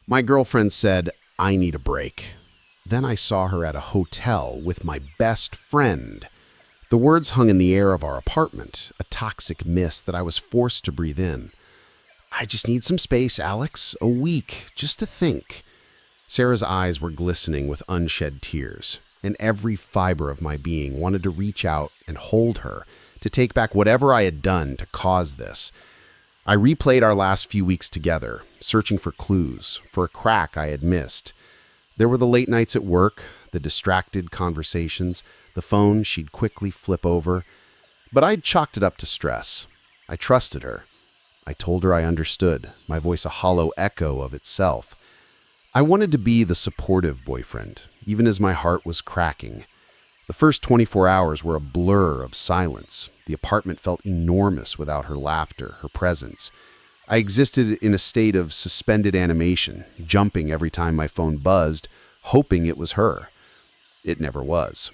My girlfriend said, I need a break. Then I saw her at a hotel with my best friend. The words hung in the air of our apartment, a toxic mist that I was forced to breathe in. I just need some space, Alex. A week, just to think. Sarah's eyes were glistening with unshed tears, and every fiber of my being wanted to reach out and hold her, to take back whatever I had done to cause this. I replayed our last few weeks together, searching for clues, for a crack I had missed. There were the late nights at work, the distracted conversations, the phone she'd quickly flip over. But I'd chalked it up to stress. I trusted her. I told her I understood, my voice a hollow echo of itself. I wanted to be the supportive boyfriend, even as my heart was cracking. The first 24 hours were a blur of silence. The apartment felt enormous without her laughter, her presence. I existed in a state of suspended animation, jumping every time my phone buzzed, hoping it was her. It never was.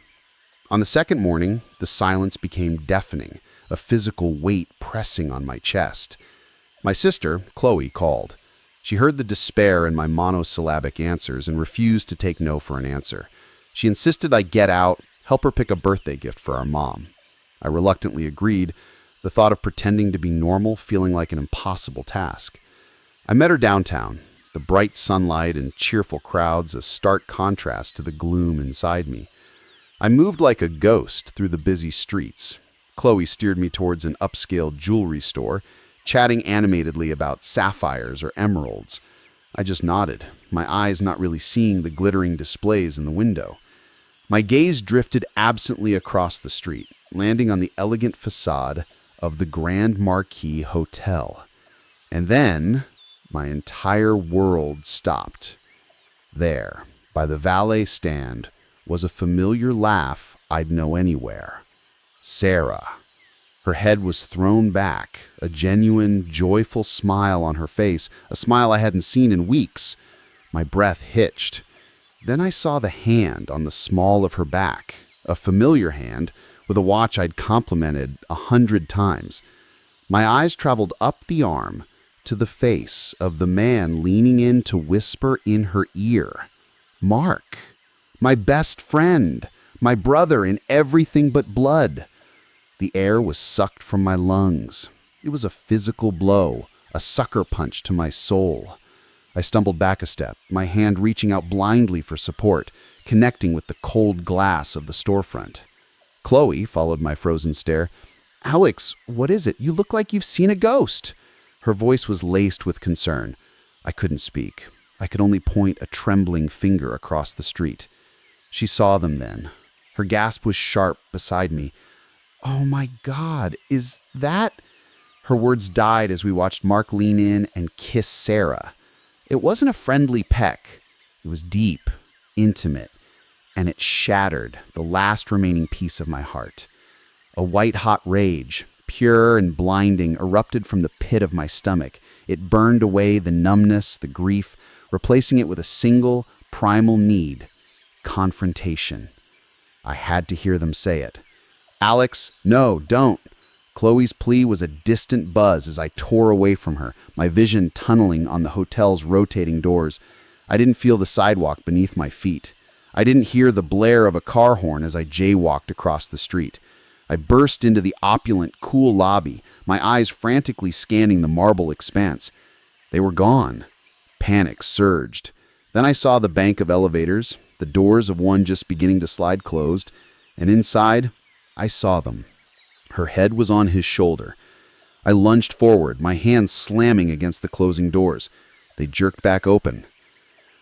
On the second morning, the silence became deafening, a physical weight pressing on my chest. My sister, Qley, called. She heard the despair in my monosyllabic answers and refused to take no for an answer. She insisted I get out, help her pick a birthday gift for our mom. I reluctantly agreed, the thought of pretending to be normal feeling like an impossible task. I met her downtown, the bright sunlight and cheerful crowds a stark contrast to the gloom inside me. I moved like a ghost through the busy streets. Qley steered me towards an upscale jewelry store, chatting animatedly about sapphires or emeralds. I just nodded, my eyes not really seeing the glittering displays in the window. My gaze drifted absently across the street, landing on the elegant facade of the Grand Marquis Hotel. And then, my entire world stopped. There, by the valet stand, was a familiar laugh I'd know anywhere. Sarah. Her head was thrown back, a genuine, joyful smile on her face, a smile I hadn't seen in weeks. My breath hitched. Then I saw the hand on the small of her back, a familiar hand with a watch I'd complimented 100 times. My eyes traveled up the arm to the face of the man leaning in to whisper in her ear. Mark. My best friend, my brother in everything but blood. The air was sucked from my lungs. It was a physical blow, a sucker punch to my soul. I stumbled back a step, my hand reaching out blindly for support, connecting with the cold glass of the storefront. Qley followed my frozen stare. Alex, what is it? You look like you've seen a ghost. Her voice was laced with concern. I couldn't speak. I could only point a trembling finger across the street. She saw them then. Her gasp was sharp beside me. Oh my God, is that... Her words died as we watched Mark lean in and kiss Sarah. It wasn't a friendly peck. It was deep, intimate, and it shattered the last remaining piece of my heart. A white-hot rage, pure and blinding, erupted from the pit of my stomach. It burned away the numbness, the grief, replacing it with a single, primal need. Confrontation. I had to hear them say it. Alex, no, don't. Qley's plea was a distant buzz as I tore away from her, my vision tunneling on the hotel's rotating doors. I didn't feel the sidewalk beneath my feet. I didn't hear the blare of a car horn as I jaywalked across the street. I burst into the opulent, cool lobby, my eyes frantically scanning the marble expanse. They were gone. Panic surged. Then I saw the bank of elevators, the doors of one just beginning to slide closed, and inside, I saw them. Her head was on his shoulder. I lunged forward, my hands slamming against the closing doors. They jerked back open.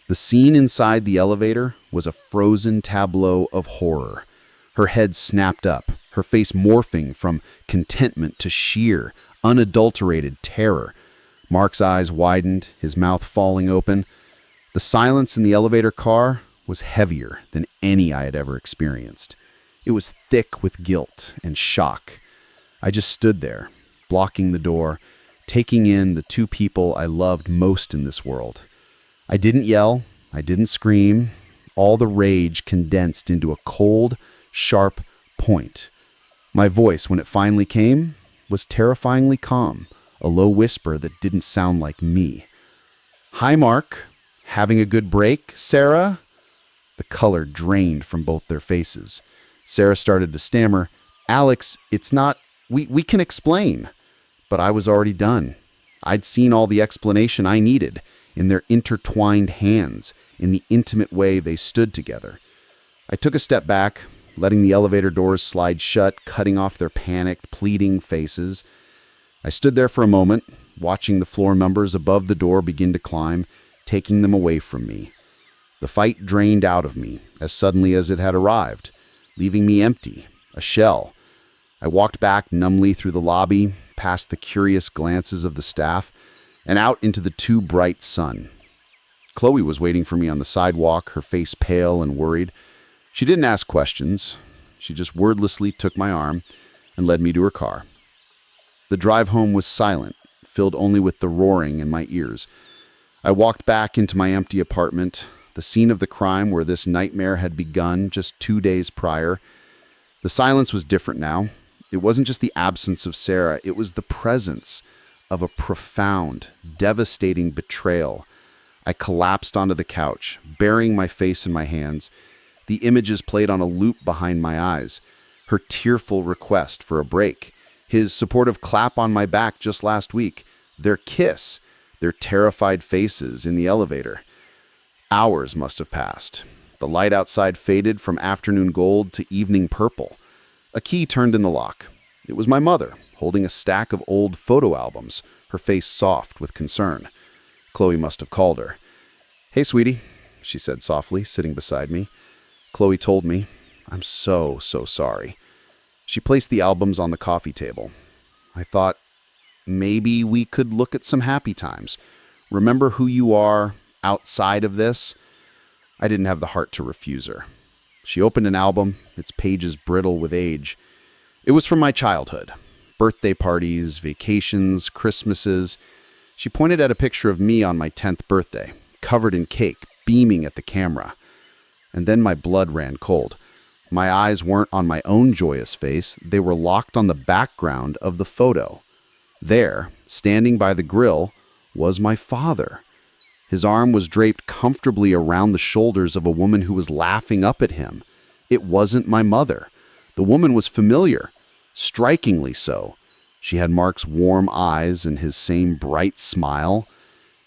The scene inside the elevator was a frozen tableau of horror. Her head snapped up, her face morphing from contentment to sheer, unadulterated terror. Mark's eyes widened, his mouth falling open. The silence in the elevator car was heavier than any I had ever experienced. It was thick with guilt and shock. I just stood there, blocking the door, taking in the two people I loved most in this world. I didn't yell, I didn't scream. All the rage condensed into a cold, sharp point. My voice, when it finally came, was terrifyingly calm, a low whisper that didn't sound like me. Hi, Mark. Having a good break, Sarah?" The color drained from both their faces. Sarah started to stammer, "Alex, it's not... We can explain." But I was already done. I'd seen all the explanation I needed in their intertwined hands, in the intimate way they stood together. I took a step back, letting the elevator doors slide shut, cutting off their panicked, pleading faces. I stood there for a moment, watching the floor numbers above the door begin to climb, taking them away from me. The fight drained out of me as suddenly as it had arrived, leaving me empty, a shell. I walked back numbly through the lobby, past the curious glances of the staff, and out into the too bright sun. Qley was waiting for me on the sidewalk, her face pale and worried. She didn't ask questions. She just wordlessly took my arm and led me to her car. The drive home was silent, filled only with the roaring in my ears. I walked back into my empty apartment, the scene of the crime where this nightmare had begun just 2 days prior. The silence was different now. It wasn't just the absence of Sarah, it was the presence of a profound, devastating betrayal. I collapsed onto the couch, burying my face in my hands. The images played on a loop behind my eyes. Her tearful request for a break, his supportive clap on my back just last week, their kiss, their terrified faces in the elevator. Hours must have passed. The light outside faded from afternoon gold to evening purple. A key turned in the lock. It was my mother, holding a stack of old photo albums, her face soft with concern. Qley must have called her. "Hey, sweetie," she said softly, sitting beside me. Qley told me, "I'm so sorry." She placed the albums on the coffee table. I thought, maybe we could look at some happy times. Remember who you are outside of this? I didn't have the heart to refuse her. She opened an album, its pages brittle with age. It was from my childhood. Birthday parties, vacations, Christmases. She pointed at a picture of me on my 10th birthday, covered in cake, beaming at the camera. And then my blood ran cold. My eyes weren't on my own joyous face, they were locked on the background of the photo. There, standing by the grill, was my father. His arm was draped comfortably around the shoulders of a woman who was laughing up at him. It wasn't my mother. The woman was familiar, strikingly so. She had Mark's warm eyes and his same bright smile.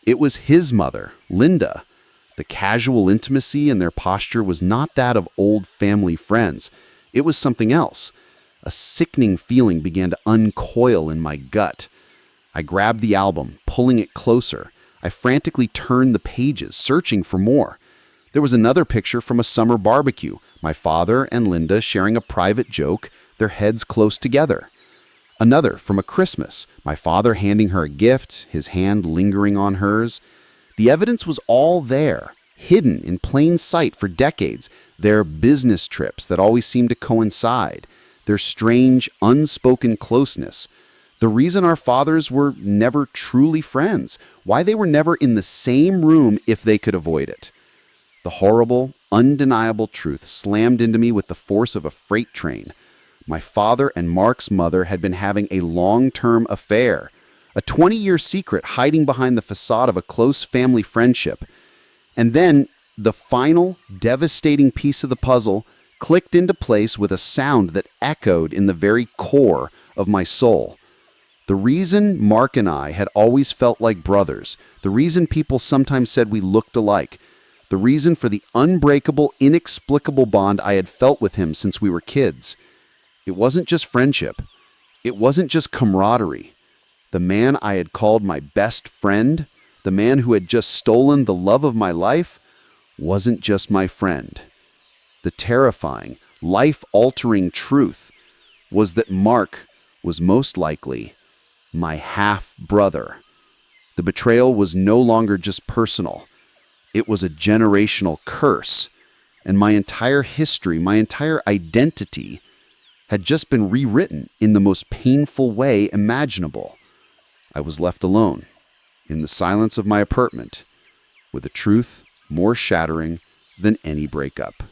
It was his mother, Linda. The casual intimacy in their posture was not that of old family friends. It was something else. A sickening feeling began to uncoil in my gut. I grabbed the album, pulling it closer. I frantically turned the pages, searching for more. There was another picture from a summer barbecue, my father and Linda sharing a private joke, their heads close together. Another from a Christmas, my father handing her a gift, his hand lingering on hers. The evidence was all there, hidden in plain sight for decades, their business trips that always seemed to coincide, their strange, unspoken closeness. The reason our fathers were never truly friends, why they were never in the same room if they could avoid it. The horrible, undeniable truth slammed into me with the force of a freight train. My father and Mark's mother had been having a long-term affair, a 20-year secret hiding behind the facade of a close family friendship. And then, the final, devastating piece of the puzzle clicked into place with a sound that echoed in the very core of my soul. The reason Mark and I had always felt like brothers, the reason people sometimes said we looked alike, the reason for the unbreakable, inexplicable bond I had felt with him since we were kids. It wasn't just friendship. It wasn't just camaraderie. The man I had called my best friend, the man who had just stolen the love of my life, wasn't just my friend. The terrifying, life-altering truth was that Mark was most likely my half-brother. The betrayal was no longer just personal. It was a generational curse, and my entire history, my entire identity, had just been rewritten in the most painful way imaginable. I was left alone, in the silence of my apartment, with a truth more shattering than any breakup.